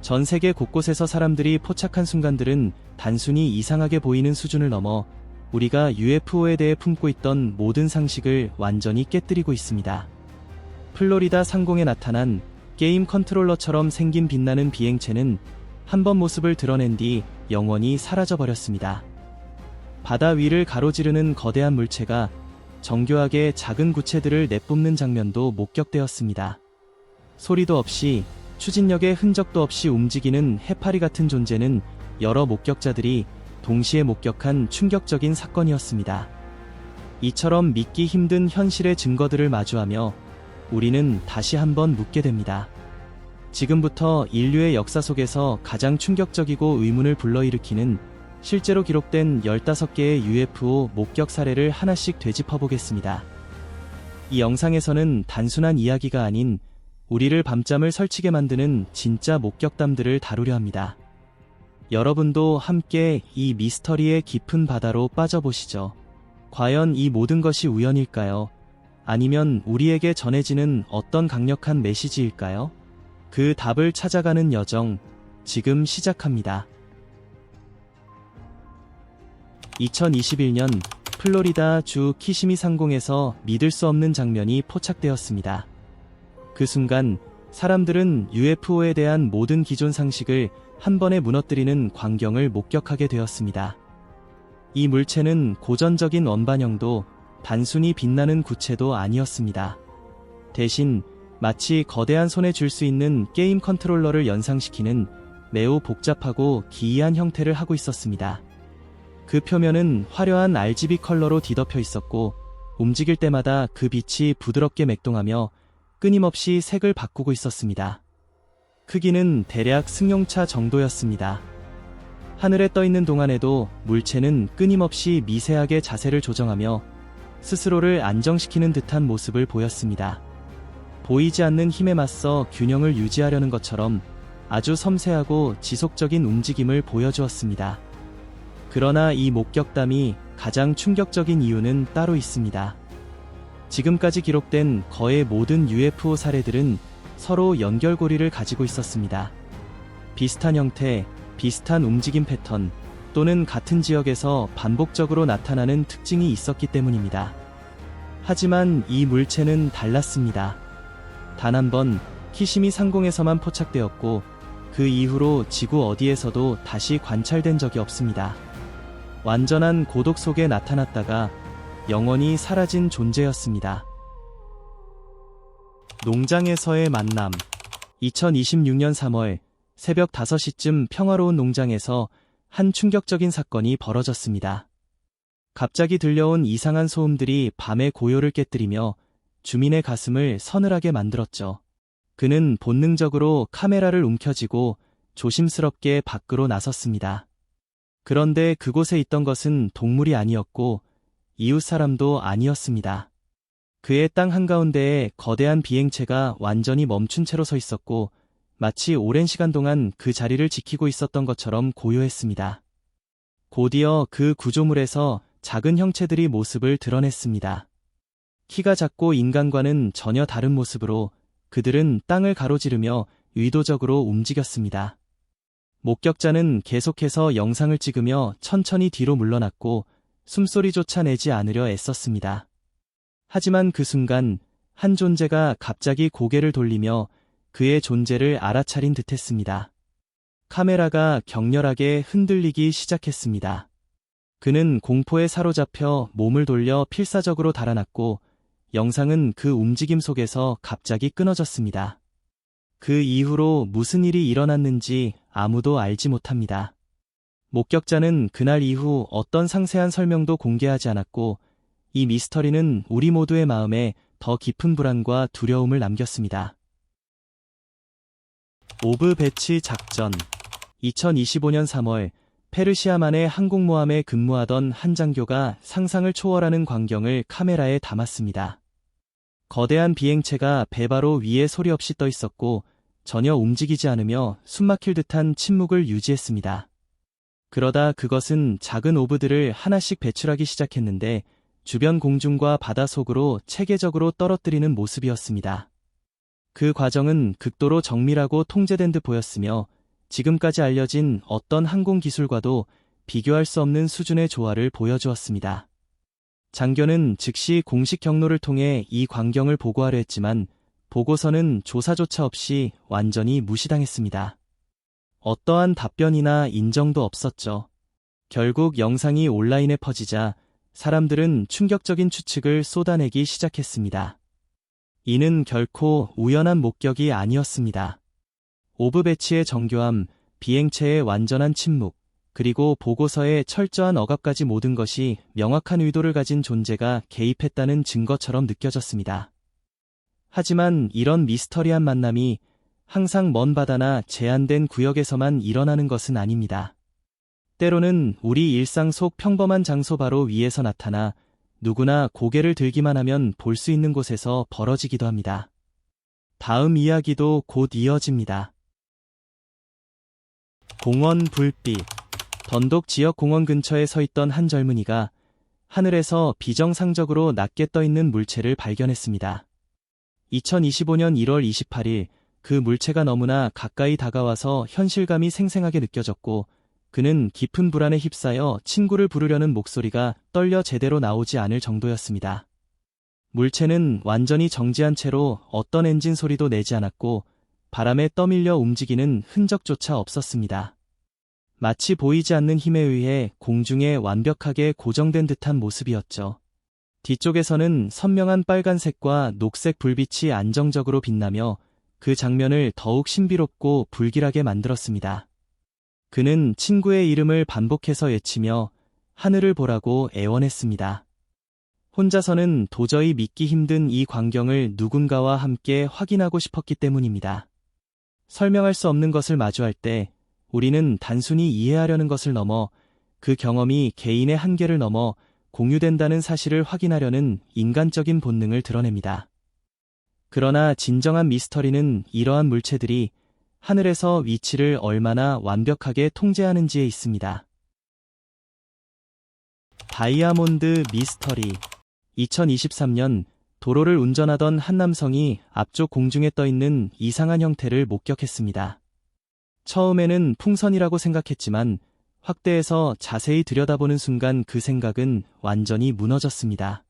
전 세계 곳곳에서 사람들이 포착한 순간들은 단순히 이상하게 보이는 수준을 넘어 우리가 UFO에 대해 품고 있던 모든 상식을 완전히 깨뜨리고 있습니다. 플로리다 상공에 나타난 게임 컨트롤러처럼 생긴 빛나는 비행체는 한번 모습을 드러낸 뒤 영원히 사라져버렸습니다. 바다 위를 가로지르는 거대한 물체가 정교하게 작은 구체들을 내뿜는 장면도 목격되었습니다. 소리도 없이 추진력의 흔적도 없이 움직이는 해파리 같은 존재는 여러 목격자들이 동시에 목격한 충격적인 사건이었습니다. 이처럼 믿기 힘든 현실의 증거들을 마주하며 우리는 다시 한번 묻게 됩니다. 지금부터 인류의 역사 속에서 가장 충격적이고 의문을 불러일으키는 실제로 기록된 15개의 UFO 목격 사례를 하나씩 되짚어보겠습니다. 이 영상에서는 단순한 이야기가 아닌 우리를 밤잠을 설치게 만드는 진짜 목격담들을 다루려 합니다. 여러분도 함께 이 미스터리의 깊은 바다로 빠져보시죠. 과연 이 모든 것이 우연일까요? 아니면 우리에게 전해지는 어떤 강력한 메시지일까요? 그 답을 찾아가는 여정, 지금 시작합니다. 2021년 플로리다 주 키시미 상공에서 믿을 수 없는 장면이 포착되었습니다. 그 순간 사람들은 UFO에 대한 모든 기존 상식을 한 번에 무너뜨리는 광경을 목격하게 되었습니다. 이 물체는 고전적인 원반형도 단순히 빛나는 구체도 아니었습니다. 대신 마치 거대한 손에 쥘 수 있는 게임 컨트롤러를 연상시키는 매우 복잡하고 기이한 형태를 하고 있었습니다. 그 표면은 화려한 RGB 컬러로 뒤덮여 있었고 움직일 때마다 그 빛이 부드럽게 맥동하며 끊임없이 색을 바꾸고 있었습니다. 크기는 대략 승용차 정도였습니다. 하늘에 떠 있는 동안에도 물체는 끊임없이 미세하게 자세를 조정하며 스스로를 안정시키는 듯한 모습을 보였습니다. 보이지 않는 힘에 맞서 균형을 유지하려는 것처럼 아주 섬세하고 지속적인 움직임을 보여주었습니다. 그러나 이 목격담이 가장 충격적인 이유는 따로 있습니다. 지금까지 기록된 거의 모든 UFO 사례들은 서로 연결고리를 가지고 있었습니다. 비슷한 형태, 비슷한 움직임 패턴, 또는 같은 지역에서 반복적으로 나타나는 특징이 있었기 때문입니다. 하지만 이 물체는 달랐습니다. 단 한 번 키시미 상공에서만 포착되었고 그 이후로 지구 어디에서도 다시 관찰된 적이 없습니다. 완전한 고독 속에 나타났다가 영원히 사라진 존재였습니다. 농장에서의 만남. 2026년 3월 새벽 5시쯤 평화로운 농장에서 한 충격적인 사건이 벌어졌습니다. 갑자기 들려온 이상한 소음들이 밤의 고요를 깨뜨리며 주민의 가슴을 서늘하게 만들었죠. 그는 본능적으로 카메라를 움켜쥐고 조심스럽게 밖으로 나섰습니다. 그런데 그곳에 있던 것은 동물이 아니었고 이웃 사람도 아니었습니다. 그의 땅 한가운데에 거대한 비행체가 완전히 멈춘 채로 서 있었고 마치 오랜 시간 동안 그 자리를 지키고 있었던 것처럼 고요했습니다. 곧이어 그 구조물에서 작은 형체들이 모습을 드러냈습니다. 키가 작고 인간과는 전혀 다른 모습으로 그들은 땅을 가로지르며 의도적으로 움직였습니다. 목격자는 계속해서 영상을 찍으며 천천히 뒤로 물러났고 숨소리조차 내지 않으려 애썼습니다. 하지만 그 순간 한 존재가 갑자기 고개를 돌리며 그의 존재를 알아차린 듯했습니다. 카메라가 격렬하게 흔들리기 시작했습니다. 그는 공포에 사로잡혀 몸을 돌려 필사적으로 달아났고 영상은 그 움직임 속에서 갑자기 끊어졌습니다. 그 이후로 무슨 일이 일어났는지 아무도 알지 못합니다. 목격자는 그날 이후 어떤 상세한 설명도 공개하지 않았고 이 미스터리는 우리 모두의 마음에 더 깊은 불안과 두려움을 남겼습니다. 오브 배치 작전. 2025년 3월 페르시아만의 항공모함에 근무하던 한 장교가 상상을 초월하는 광경을 카메라에 담았습니다. 거대한 비행체가 배 바로 위에 소리 없이 떠 있었고 전혀 움직이지 않으며 숨막힐 듯한 침묵을 유지했습니다. 그러다 그것은 작은 오브들을 하나씩 배출하기 시작했는데 주변 공중과 바다 속으로 체계적으로 떨어뜨리는 모습이었습니다. 그 과정은 극도로 정밀하고 통제된 듯 보였으며 지금까지 알려진 어떤 항공 기술과도 비교할 수 없는 수준의 조화를 보여주었습니다. 장교는 즉시 공식 경로를 통해 이 광경을 보고하려 했지만 보고서는 조사조차 없이 완전히 무시당했습니다. 어떠한 답변이나 인정도 없었죠. 결국 영상이 온라인에 퍼지자 사람들은 충격적인 추측을 쏟아내기 시작했습니다. 이는 결코 우연한 목격이 아니었습니다. 오브 배치의 정교함, 비행체의 완전한 침묵, 그리고 보고서의 철저한 억압까지 모든 것이 명확한 의도를 가진 존재가 개입했다는 증거처럼 느껴졌습니다. 하지만 이런 미스터리한 만남이 항상 먼 바다나 제한된 구역에서만 일어나는 것은 아닙니다. 때로는 우리 일상 속 평범한 장소 바로 위에서 나타나 누구나 고개를 들기만 하면 볼 수 있는 곳에서 벌어지기도 합니다. 다음 이야기도 곧 이어집니다. 공원 불빛. 던독 지역 공원 근처에 서 있던 한 젊은이가 하늘에서 비정상적으로 낮게 떠 있는 물체를 발견했습니다. 2025년 1월 28일 그 물체가 너무나 가까이 다가와서 현실감이 생생하게 느껴졌고 그는 깊은 불안에 휩싸여 친구를 부르려는 목소리가 떨려 제대로 나오지 않을 정도였습니다. 물체는 완전히 정지한 채로 어떤 엔진 소리도 내지 않았고 바람에 떠밀려 움직이는 흔적조차 없었습니다. 마치 보이지 않는 힘에 의해 공중에 완벽하게 고정된 듯한 모습이었죠. 뒤쪽에서는 선명한 빨간색과 녹색 불빛이 안정적으로 빛나며 그 장면을 더욱 신비롭고 불길하게 만들었습니다. 그는 친구의 이름을 반복해서 외치며 하늘을 보라고 애원했습니다. 혼자서는 도저히 믿기 힘든 이 광경을 누군가와 함께 확인하고 싶었기 때문입니다. 설명할 수 없는 것을 마주할 때 우리는 단순히 이해하려는 것을 넘어 그 경험이 개인의 한계를 넘어 공유된다는 사실을 확인하려는 인간적인 본능을 드러냅니다. 그러나 진정한 미스터리는 이러한 물체들이 하늘에서 위치를 얼마나 완벽하게 통제하는지에 있습니다. 다이아몬드 미스터리. 2023년 도로를 운전하던 한 남성이 앞쪽 공중에 떠 있는 이상한 형태를 목격했습니다. 처음에는 풍선이라고 생각했지만 확대해서 자세히 들여다보는 순간 그 생각은 완전히 무너졌습니다.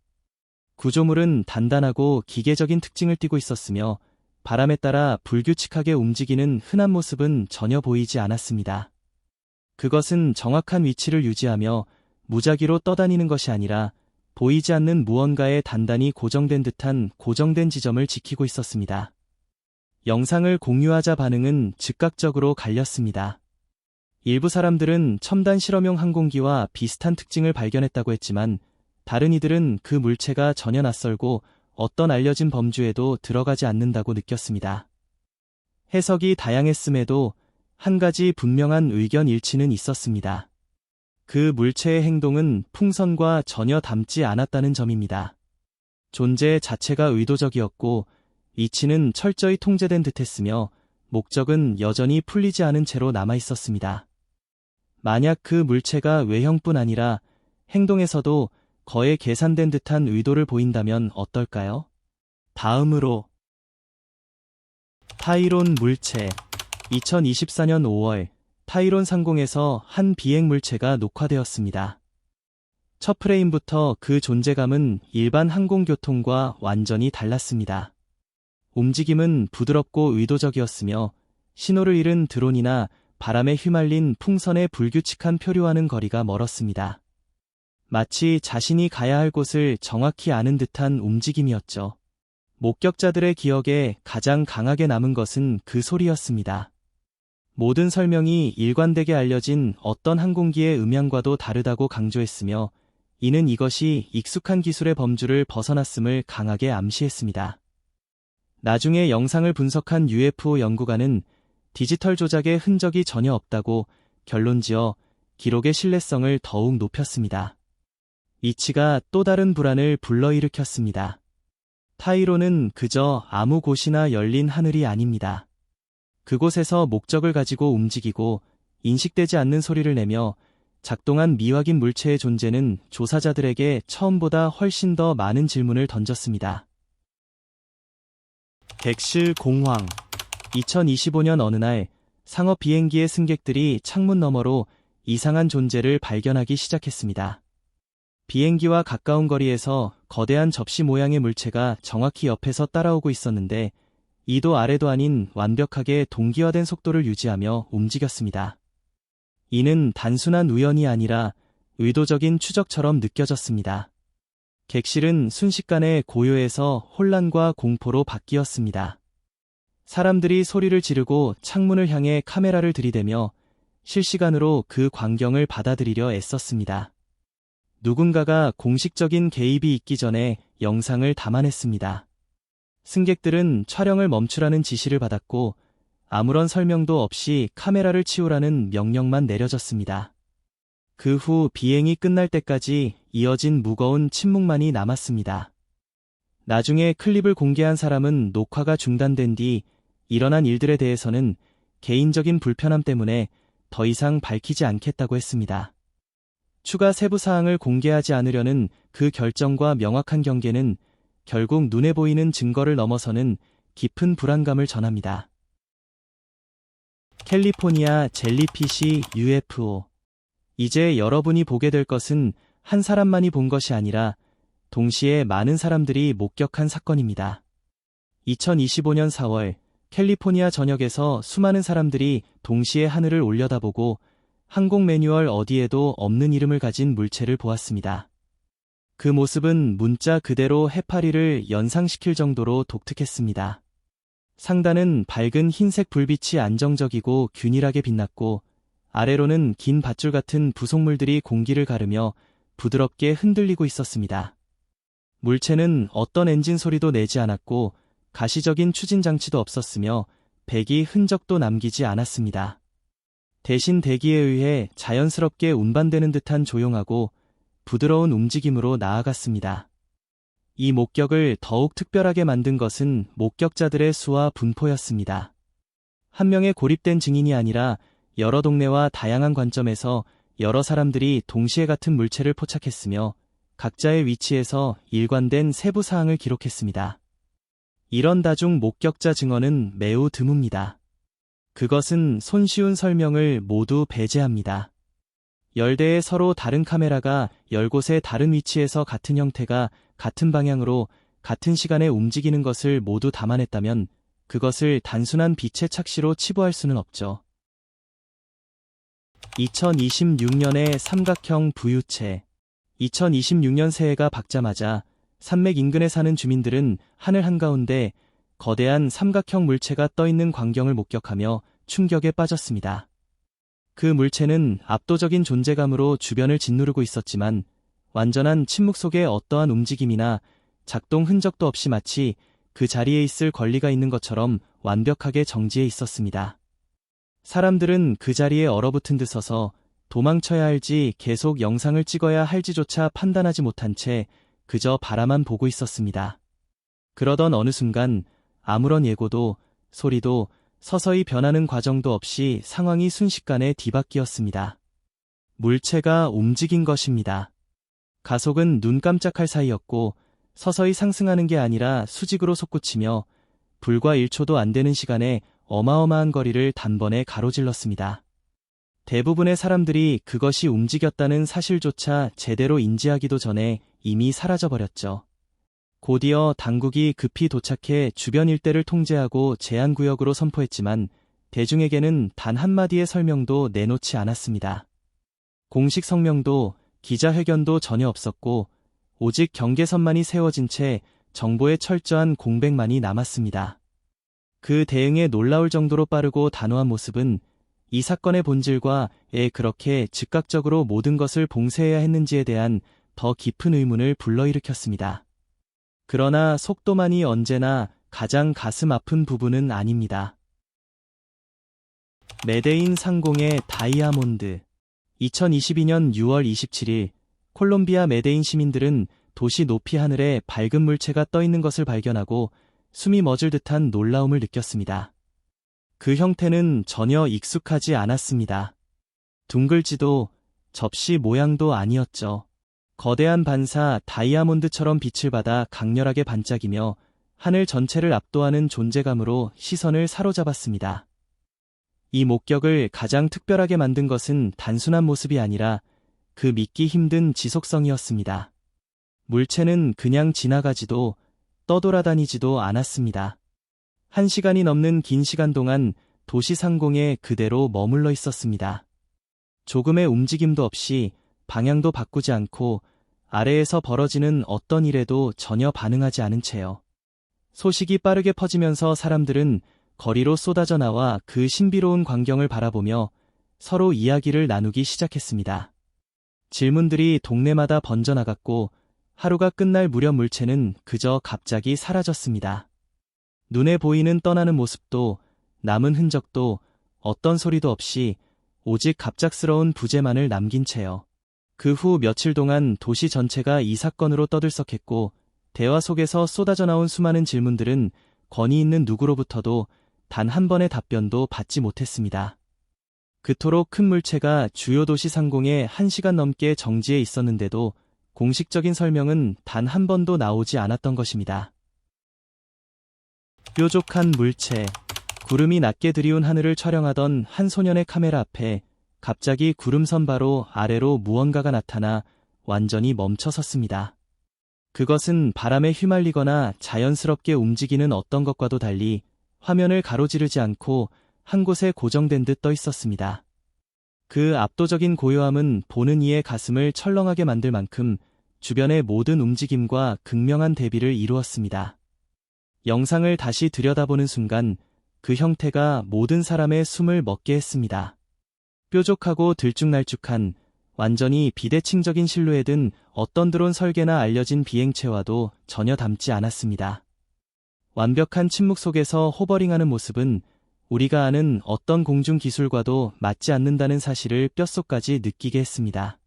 구조물은 단단하고 기계적인 특징을 띠고 있었으며 바람에 따라 불규칙하게 움직이는 흔한 모습은 전혀 보이지 않았습니다. 그것은 정확한 위치를 유지하며 무작위로 떠다니는 것이 아니라 보이지 않는 무언가에 단단히 고정된 듯한 고정된 지점을 지키고 있었습니다. 영상을 공유하자 반응은 즉각적으로 갈렸습니다. 일부 사람들은 첨단 실험용 항공기와 비슷한 특징을 발견했다고 했지만 다른 이들은 그 물체가 전혀 낯설고 어떤 알려진 범주에도 들어가지 않는다고 느꼈습니다. 해석이 다양했음에도 한 가지 분명한 의견 일치는 있었습니다. 그 물체의 행동은 풍선과 전혀 닮지 않았다는 점입니다. 존재 자체가 의도적이었고 위치는 철저히 통제된 듯했으며 목적은 여전히 풀리지 않은 채로 남아있었습니다. 만약 그 물체가 외형뿐 아니라 행동에서도 거의 계산된 듯한 의도를 보인다면 어떨까요? 다음으로 타이론 물체. 2024년 5월 타이론 상공에서 한 비행 물체가 녹화되었습니다. 첫 프레임부터 그 존재감은 일반 항공교통과 완전히 달랐습니다. 움직임은 부드럽고 의도적이었으며 신호를 잃은 드론이나 바람에 휘말린 풍선의 불규칙한 표류와는 거리가 멀었습니다. 마치 자신이 가야 할 곳을 정확히 아는 듯한 움직임이었죠. 목격자들의 기억에 가장 강하게 남은 것은 그 소리였습니다. 모든 설명이 일관되게 알려진 어떤 항공기의 음향과도 다르다고 강조했으며 이는 이것이 익숙한 기술의 범주를 벗어났음을 강하게 암시했습니다. 나중에 영상을 분석한 UFO 연구가는 디지털 조작의 흔적이 전혀 없다고 결론지어 기록의 신뢰성을 더욱 높였습니다. 위치가 또 다른 불안을 불러일으켰습니다. 타이론은 그저 아무 곳이나 열린 하늘이 아닙니다. 그곳에서 목적을 가지고 움직이고 인식되지 않는 소리를 내며 작동한 미확인 물체의 존재는 조사자들에게 처음보다 훨씬 더 많은 질문을 던졌습니다. 객실 공황. 2025년 어느 날 상업 비행기의 승객들이 창문 너머로 이상한 존재를 발견하기 시작했습니다. 비행기와 가까운 거리에서 거대한 접시 모양의 물체가 정확히 옆에서 따라오고 있었는데 이도 아래도 아닌 완벽하게 동기화된 속도를 유지하며 움직였습니다. 이는 단순한 우연이 아니라 의도적인 추적처럼 느껴졌습니다. 객실은 순식간에 고요에서 혼란과 공포로 바뀌었습니다. 사람들이 소리를 지르고 창문을 향해 카메라를 들이대며 실시간으로 그 광경을 받아들이려 애썼습니다. 누군가가 공식적인 개입이 있기 전에 영상을 담아냈습니다. 승객들은 촬영을 멈추라는 지시를 받았고 아무런 설명도 없이 카메라를 치우라는 명령만 내려졌습니다. 그 후 비행이 끝날 때까지 이어진 무거운 침묵만이 남았습니다. 나중에 클립을 공개한 사람은 녹화가 중단된 뒤 일어난 일들에 대해서는 개인적인 불편함 때문에 더 이상 밝히지 않겠다고 했습니다. 추가 세부 사항을 공개하지 않으려는 그 결정과 명확한 경계는 결국 눈에 보이는 증거를 넘어서는 깊은 불안감을 전합니다. 캘리포니아 젤리피시 UFO. 이제 여러분이 보게 될 것은 한 사람만이 본 것이 아니라 동시에 많은 사람들이 목격한 사건입니다. 2025년 4월 캘리포니아 전역에서 수많은 사람들이 동시에 하늘을 올려다보고 항공 매뉴얼 어디에도 없는 이름을 가진 물체를 보았습니다. 그 모습은 문자 그대로 해파리를 연상시킬 정도로 독특했습니다. 상단은 밝은 흰색 불빛이 안정적이고 균일하게 빛났고 아래로는 긴 밧줄 같은 부속물들이 공기를 가르며 부드럽게 흔들리고 있었습니다. 물체는 어떤 엔진 소리도 내지 않았고 가시적인 추진 장치도 없었으며 배기 흔적도 남기지 않았습니다. 대신 대기에 의해 자연스럽게 운반되는 듯한 조용하고 부드러운 움직임으로 나아갔습니다. 이 목격을 더욱 특별하게 만든 것은 목격자들의 수와 분포였습니다. 한 명의 고립된 증인이 아니라 여러 동네와 다양한 관점에서 여러 사람들이 동시에 같은 물체를 포착했으며 각자의 위치에서 일관된 세부 사항을 기록했습니다. 이런 다중 목격자 증언은 매우 드뭅니다. 그것은 손쉬운 설명을 모두 배제합니다. 10대의 서로 다른 카메라가 10곳의 다른 위치에서 같은 형태가 같은 방향으로 같은 시간에 움직이는 것을 모두 담아냈다면 그것을 단순한 빛의 착시로 치부할 수는 없죠. 2026년의 삼각형 부유체. 2026년 새해가 밝자마자 산맥 인근에 사는 주민들은 하늘 한가운데 거대한 삼각형 물체가 떠있는 광경을 목격하며 충격에 빠졌습니다. 그 물체는 압도적인 존재감으로 주변을 짓누르고 있었지만 완전한 침묵 속에 어떠한 움직임이나 작동 흔적도 없이 마치 그 자리에 있을 권리가 있는 것처럼 완벽하게 정지해 있었습니다. 사람들은 그 자리에 얼어붙은 듯 서서 도망쳐야 할지 계속 영상을 찍어야 할지조차 판단하지 못한 채 그저 바라만 보고 있었습니다. 그러던 어느 순간 아무런 예고도 소리도 서서히 변하는 과정도 없이 상황이 순식간에 뒤바뀌었습니다. 물체가 움직인 것입니다. 가속은 눈 깜짝할 사이였고 서서히 상승하는 게 아니라 수직으로 솟구치며 불과 1초도 안 되는 시간에 어마어마한 거리를 단번에 가로질렀습니다. 대부분의 사람들이 그것이 움직였다는 사실조차 제대로 인지하기도 전에 이미 사라져버렸죠. 곧이어 당국이 급히 도착해 주변 일대를 통제하고 제한구역으로 선포했지만 대중에게는 단 한마디의 설명도 내놓지 않았습니다. 공식 성명도 기자회견도 전혀 없었고 오직 경계선만이 세워진 채 정보의 철저한 공백만이 남았습니다. 그 대응에 놀라울 정도로 빠르고 단호한 모습은 이 사건의 본질과 왜 그렇게 즉각적으로 모든 것을 봉쇄해야 했는지에 대한 더 깊은 의문을 불러일으켰습니다. 그러나 속도만이 언제나 가장 가슴 아픈 부분은 아닙니다. 메데인 상공의 다이아몬드. 2022년 6월 27일 콜롬비아 메데인 시민들은 도시 높이 하늘에 밝은 물체가 떠있는 것을 발견하고 숨이 멎을 듯한 놀라움을 느꼈습니다. 그 형태는 전혀 익숙하지 않았습니다. 둥글지도 접시 모양도 아니었죠. 거대한 반사 다이아몬드처럼 빛을 받아 강렬하게 반짝이며 하늘 전체를 압도하는 존재감으로 시선을 사로잡았습니다. 이 목격을 가장 특별하게 만든 것은 단순한 모습이 아니라 그 믿기 힘든 지속성이었습니다. 물체는 그냥 지나가지도 떠돌아다니지도 않았습니다. 1시간이 넘는 긴 시간 동안 도시 상공에 그대로 머물러 있었습니다. 조금의 움직임도 없이 방향도 바꾸지 않고 아래에서 벌어지는 어떤 일에도 전혀 반응하지 않은 채요. 소식이 빠르게 퍼지면서 사람들은 거리로 쏟아져 나와 그 신비로운 광경을 바라보며 서로 이야기를 나누기 시작했습니다. 질문들이 동네마다 번져나갔고 하루가 끝날 무렵 물체는 그저 갑자기 사라졌습니다. 눈에 보이는 떠나는 모습도 남은 흔적도 어떤 소리도 없이 오직 갑작스러운 부재만을 남긴 채요. 그 후 며칠 동안 도시 전체가 이 사건으로 떠들썩했고 대화 속에서 쏟아져 나온 수많은 질문들은 권위 있는 누구로부터도 단 한 번의 답변도 받지 못했습니다. 그토록 큰 물체가 주요 도시 상공에 1시간 넘게 정지해 있었는데도 공식적인 설명은 단 한 번도 나오지 않았던 것입니다. 뾰족한 물체. 구름이 낮게 드리운 하늘을 촬영하던 한 소년의 카메라 앞에 갑자기 구름선 바로 아래로 무언가가 나타나 완전히 멈춰 섰습니다. 그것은 바람에 휘말리거나 자연스럽게 움직이는 어떤 것과도 달리 화면을 가로지르지 않고 한 곳에 고정된 듯 떠 있었습니다. 그 압도적인 고요함은 보는 이의 가슴을 철렁하게 만들 만큼 주변의 모든 움직임과 극명한 대비를 이루었습니다. 영상을 다시 들여다보는 순간 그 형태가 모든 사람의 숨을 멎게 했습니다. 뾰족하고 들쭉날쭉한 완전히 비대칭적인 실루엣은 어떤 드론 설계나 알려진 비행체와도 전혀 닮지 않았습니다. 완벽한 침묵 속에서 호버링하는 모습은 우리가 아는 어떤 공중 기술과도 맞지 않는다는 사실을 뼛속까지 느끼게 했습니다.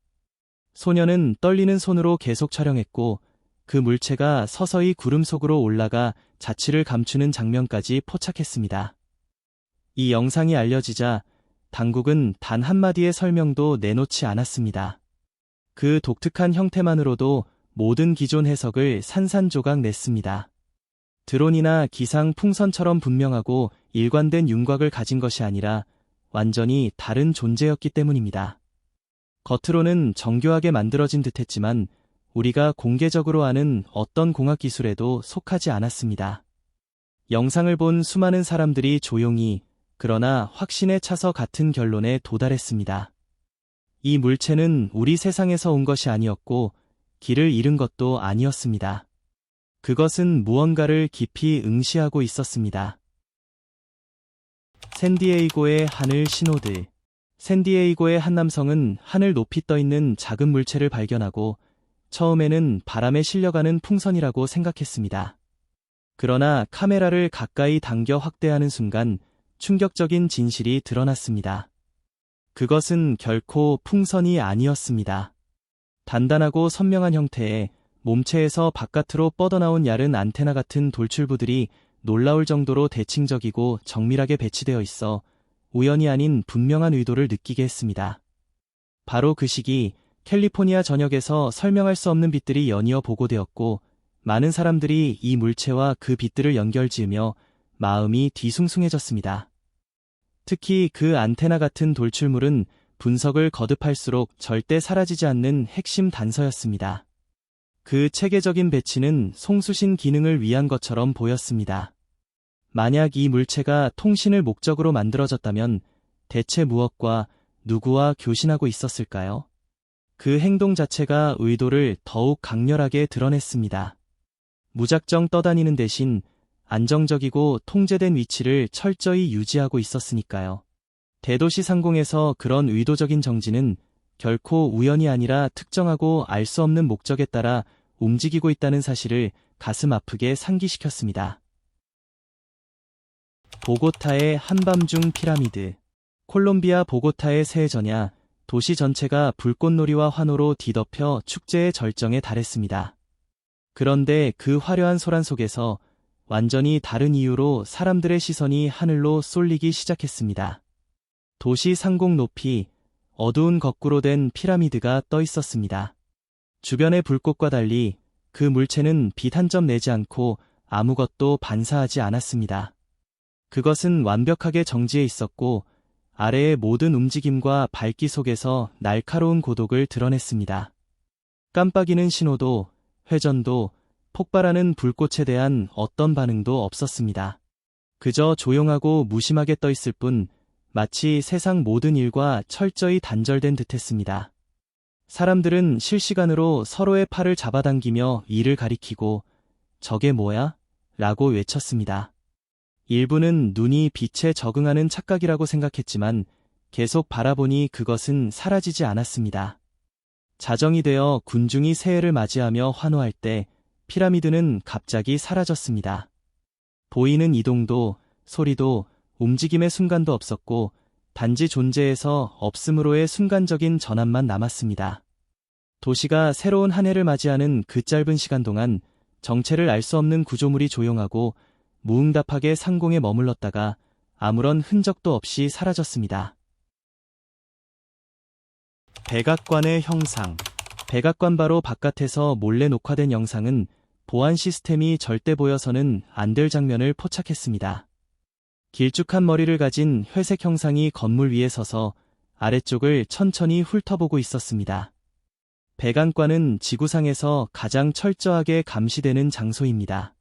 소녀는 떨리는 손으로 계속 촬영했고 그 물체가 서서히 구름 속으로 올라가 자취를 감추는 장면까지 포착했습니다. 이 영상이 알려지자 당국은 단 한마디의 설명도 내놓지 않았습니다. 그 독특한 형태만으로도 모든 기존 해석을 산산조각 냈습니다. 드론이나 기상 풍선처럼 분명하고 일관된 윤곽을 가진 것이 아니라 완전히 다른 존재였기 때문입니다. 겉으로는 정교하게 만들어진 듯했지만 우리가 공개적으로 아는 어떤 공학기술에도 속하지 않았습니다. 영상을 본 수많은 사람들이 조용히 그러나 확신에 차서 같은 결론에 도달했습니다. 이 물체는 우리 세상에서 온 것이 아니었고 길을 잃은 것도 아니었습니다. 그것은 무언가를 깊이 응시하고 있었습니다. 샌디에이고의 하늘 신호들. 샌디에이고의 한 남성은 하늘 높이 떠있는 작은 물체를 발견하고 처음에는 바람에 실려가는 풍선이라고 생각했습니다. 그러나 카메라를 가까이 당겨 확대하는 순간 충격적인 진실이 드러났습니다. 그것은 결코 풍선이 아니었습니다. 단단하고 선명한 형태의 몸체에서 바깥으로 뻗어나온 얇은 안테나 같은 돌출부들이 놀라울 정도로 대칭적이고 정밀하게 배치되어 있어 우연이 아닌 분명한 의도를 느끼게 했습니다. 바로 그 시기 캘리포니아 전역에서 설명할 수 없는 빛들이 연이어 보고되었고 많은 사람들이 이 물체와 그 빛들을 연결지으며 마음이 뒤숭숭해졌습니다. 특히 그 안테나 같은 돌출물은 분석을 거듭할수록 절대 사라지지 않는 핵심 단서였습니다. 그 체계적인 배치는 송수신 기능을 위한 것처럼 보였습니다. 만약 이 물체가 통신을 목적으로 만들어졌다면 대체 무엇과 누구와 교신하고 있었을까요? 그 행동 자체가 의도를 더욱 강렬하게 드러냈습니다. 무작정 떠다니는 대신 안정적이고 통제된 위치를 철저히 유지하고 있었으니까요. 대도시 상공에서 그런 의도적인 정지는 결코 우연이 아니라 특정하고 알 수 없는 목적에 따라 움직이고 있다는 사실을 가슴 아프게 상기시켰습니다. 보고타의 한밤중 피라미드. 콜롬비아 보고타의 새해 전야 도시 전체가 불꽃놀이와 환호로 뒤덮여 축제의 절정에 달했습니다. 그런데 그 화려한 소란 속에서 완전히 다른 이유로 사람들의 시선이 하늘로 쏠리기 시작했습니다. 도시 상공 높이 어두운 거꾸로 된 피라미드가 떠 있었습니다. 주변의 불꽃과 달리 그 물체는 빛 한 점 내지 않고 아무것도 반사하지 않았습니다. 그것은 완벽하게 정지해 있었고 아래의 모든 움직임과 밝기 속에서 날카로운 고독을 드러냈습니다. 깜빡이는 신호도, 회전도, 폭발하는 불꽃에 대한 어떤 반응도 없었습니다. 그저 조용하고 무심하게 떠 있을 뿐 마치 세상 모든 일과 철저히 단절된 듯했습니다. 사람들은 실시간으로 서로의 팔을 잡아당기며 이를 가리키고 저게 뭐야? 라고 외쳤습니다. 일부는 눈이 빛에 적응하는 착각이라고 생각했지만 계속 바라보니 그것은 사라지지 않았습니다. 자정이 되어 군중이 새해를 맞이하며 환호할 때 피라미드는 갑자기 사라졌습니다. 보이는 이동도, 소리도, 움직임의 순간도 없었고 단지 존재에서 없음으로의 순간적인 전환만 남았습니다. 도시가 새로운 한 해를 맞이하는 그 짧은 시간 동안 정체를 알 수 없는 구조물이 조용하고 무응답하게 상공에 머물렀다가 아무런 흔적도 없이 사라졌습니다. 백악관의 형상. 백악관 바로 바깥에서 몰래 녹화된 영상은 보안 시스템이 절대 보여서는 안 될 장면을 포착했습니다. 길쭉한 머리를 가진 회색 형상이 건물 위에 서서 아래쪽을 천천히 훑어보고 있었습니다. 백악관은 지구상에서 가장 철저하게 감시되는 장소입니다.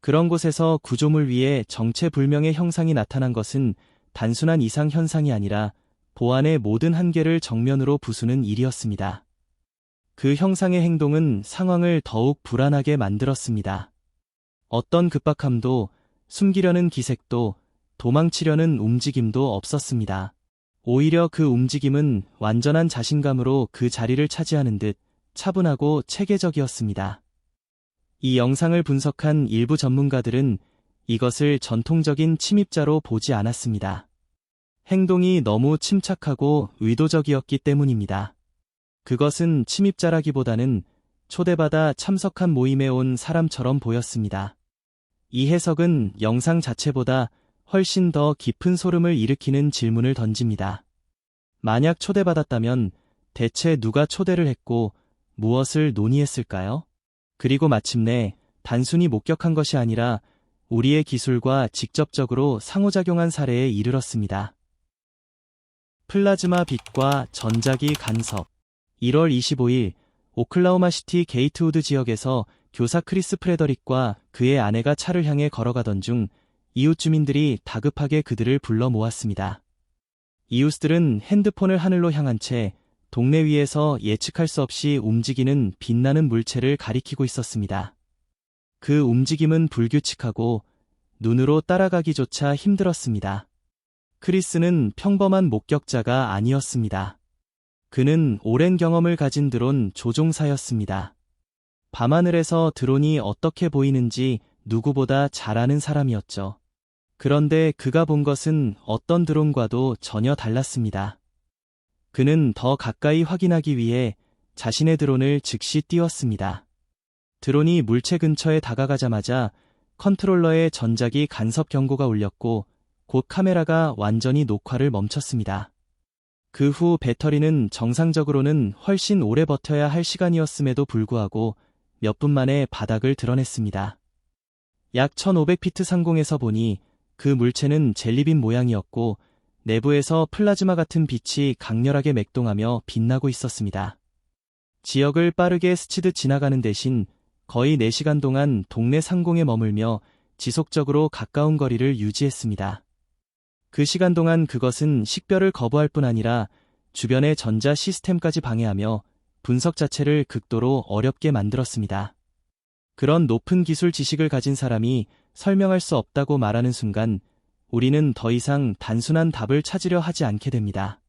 그런 곳에서 구조물 위에 정체불명의 형상이 나타난 것은 단순한 이상 현상이 아니라 보안의 모든 한계를 정면으로 부수는 일이었습니다. 그 형상의 행동은 상황을 더욱 불안하게 만들었습니다. 어떤 급박함도, 숨기려는 기색도, 도망치려는 움직임도 없었습니다. 오히려 그 움직임은 완전한 자신감으로 그 자리를 차지하는 듯 차분하고 체계적이었습니다. 이 영상을 분석한 일부 전문가들은 이것을 전통적인 침입자로 보지 않았습니다. 행동이 너무 침착하고 의도적이었기 때문입니다. 그것은 침입자라기보다는 초대받아 참석한 모임에 온 사람처럼 보였습니다. 이 해석은 영상 자체보다 훨씬 더 깊은 소름을 일으키는 질문을 던집니다. 만약 초대받았다면 대체 누가 초대를 했고 무엇을 논의했을까요? 그리고 마침내 단순히 목격한 것이 아니라 우리의 기술과 직접적으로 상호작용한 사례에 이르렀습니다. 플라즈마 빛과 전자기 간섭. 1월 25일 오클라호마시티 게이트우드 지역에서 교사 크리스 프레더릭과 그의 아내가 차를 향해 걸어가던 중 이웃 주민들이 다급하게 그들을 불러 모았습니다. 이웃들은 핸드폰을 하늘로 향한 채 동네 위에서 예측할 수 없이 움직이는 빛나는 물체를 가리키고 있었습니다. 그 움직임은 불규칙하고 눈으로 따라가기조차 힘들었습니다. 크리스는 평범한 목격자가 아니었습니다. 그는 오랜 경험을 가진 드론 조종사였습니다. 밤하늘에서 드론이 어떻게 보이는지 누구보다 잘 아는 사람이었죠. 그런데 그가 본 것은 어떤 드론과도 전혀 달랐습니다. 그는 더 가까이 확인하기 위해 자신의 드론을 즉시 띄웠습니다. 드론이 물체 근처에 다가가자마자 컨트롤러의 전자기 간섭 경고가 울렸고 곧 카메라가 완전히 녹화를 멈췄습니다. 그 후 배터리는 정상적으로는 훨씬 오래 버텨야 할 시간이었음에도 불구하고 몇 분 만에 바닥을 드러냈습니다. 약 1500피트 상공에서 보니 그 물체는 젤리빈 모양이었고 내부에서 플라즈마 같은 빛이 강렬하게 맥동하며 빛나고 있었습니다. 지역을 빠르게 스치듯 지나가는 대신 거의 4시간 동안 동네 상공에 머물며 지속적으로 가까운 거리를 유지했습니다. 그 시간 동안 그것은 식별을 거부할 뿐 아니라 주변의 전자 시스템까지 방해하며 분석 자체를 극도로 어렵게 만들었습니다. 그런 높은 기술 지식을 가진 사람이 설명할 수 없다고 말하는 순간 우리는 더 이상 단순한 답을 찾으려 하지 않게 됩니다.